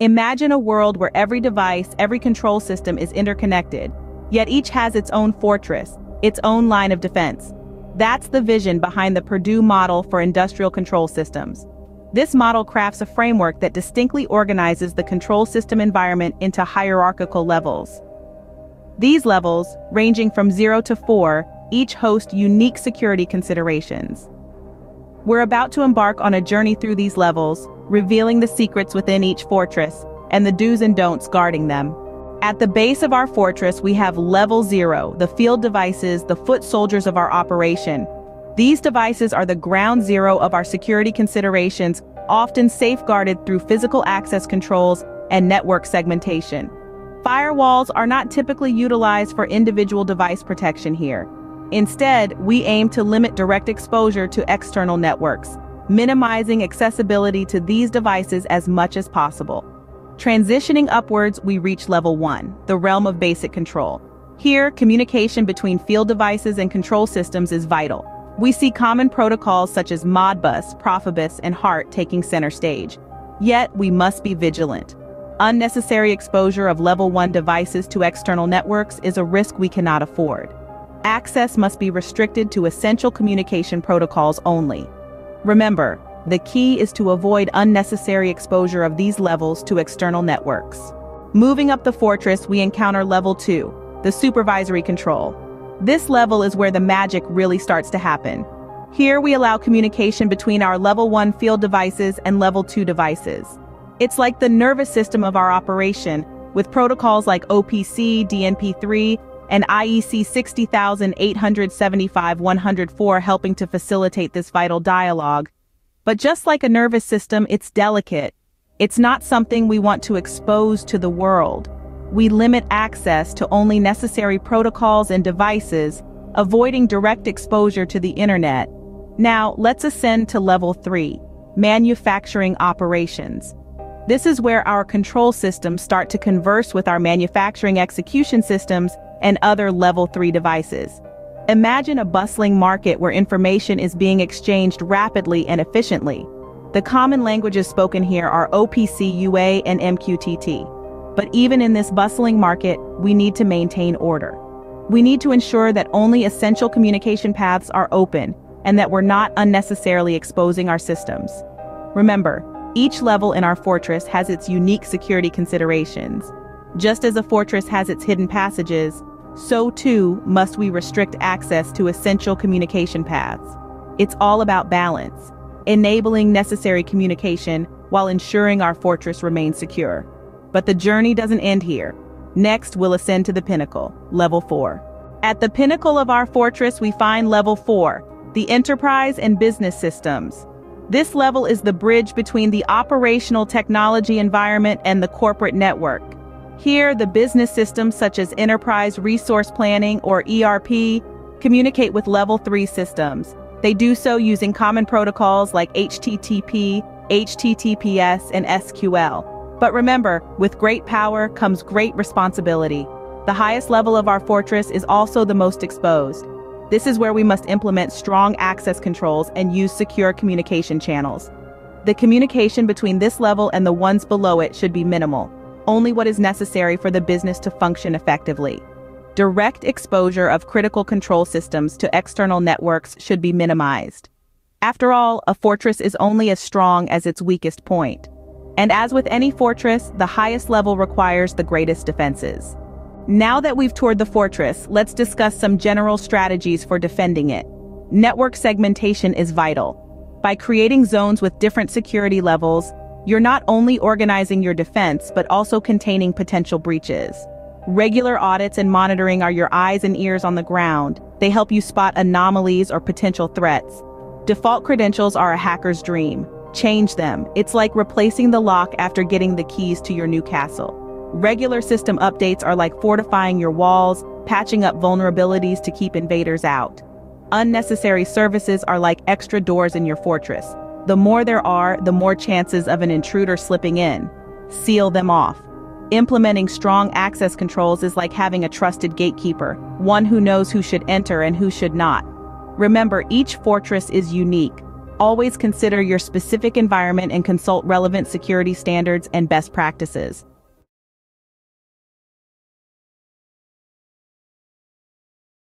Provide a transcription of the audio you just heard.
Imagine a world where every device, every control system is interconnected, yet each has its own fortress, its own line of defense. That's the vision behind the Purdue model for industrial control systems. This model crafts a framework that distinctly organizes the control system environment into hierarchical levels. These levels, ranging from 0 to 4, each host unique security considerations. We're about to embark on a journey through these levels, revealing the secrets within each fortress and the do's and don'ts guarding them. At the base of our fortress, we have Level 0, the field devices, the foot soldiers of our operation. These devices are the ground zero of our security considerations, often safeguarded through physical access controls and network segmentation. Firewalls are not typically utilized for individual device protection here. Instead, we aim to limit direct exposure to external networks, minimizing accessibility to these devices as much as possible. Transitioning upwards, we reach Level 1, the realm of basic control. Here, communication between field devices and control systems is vital. We see common protocols such as Modbus, Profibus, and HART taking center stage. Yet, we must be vigilant. Unnecessary exposure of Level 1 devices to external networks is a risk we cannot afford. Access must be restricted to essential communication protocols only. Remember, the key is to avoid unnecessary exposure of these levels to external networks. Moving up the fortress, we encounter Level 2, the supervisory control. This level is where the magic really starts to happen. Here we allow communication between our Level 1 field devices and Level 2 devices. It's like the nervous system of our operation, with protocols like OPC, DNP3, and IEC 60875-104 helping to facilitate this vital dialogue. But just like a nervous system, it's delicate. It's not something we want to expose to the world. We limit access to only necessary protocols and devices, avoiding direct exposure to the internet. Now, let's ascend to Level 3, manufacturing operations. This is where our control systems start to converse with our manufacturing execution systems and other Level 3 devices. Imagine a bustling market where information is being exchanged rapidly and efficiently. The common languages spoken here are OPC, UA, and MQTT. But even in this bustling market, we need to maintain order. We need to ensure that only essential communication paths are open and that we're not unnecessarily exposing our systems. Remember, each level in our fortress has its unique security considerations. Just as a fortress has its hidden passages, so too must we restrict access to essential communication paths. It's all about balance, enabling necessary communication while ensuring our fortress remains secure. But the journey doesn't end here. Next, we'll ascend to the pinnacle, Level 4. At the pinnacle of our fortress, we find Level 4, the enterprise and business systems. This level is the bridge between the operational technology environment and the corporate network. Here, the business systems such as Enterprise Resource Planning or ERP communicate with Level 3 systems. They do so using common protocols like HTTP, HTTPS, and SQL. But remember, with great power comes great responsibility. The highest level of our fortress is also the most exposed. This is where we must implement strong access controls and use secure communication channels. The communication between this level and the ones below it should be minimal. Only what is necessary for the business to function effectively. Direct exposure of critical control systems to external networks should be minimized. After all, a fortress is only as strong as its weakest point. And as with any fortress, the highest level requires the greatest defenses. Now that we've toured the fortress, let's discuss some general strategies for defending it. Network segmentation is vital. By creating zones with different security levels, you're not only organizing your defense, but also containing potential breaches. Regular audits and monitoring are your eyes and ears on the ground. They help you spot anomalies or potential threats. Default credentials are a hacker's dream. Change them. It's like replacing the lock after getting the keys to your new castle. Regular system updates are like fortifying your walls, patching up vulnerabilities to keep invaders out. Unnecessary services are like extra doors in your fortress. The more there are, the more chances of an intruder slipping in. Seal them off. Implementing strong access controls is like having a trusted gatekeeper, one who knows who should enter and who should not. Remember, each fortress is unique. Always consider your specific environment and consult relevant security standards and best practices.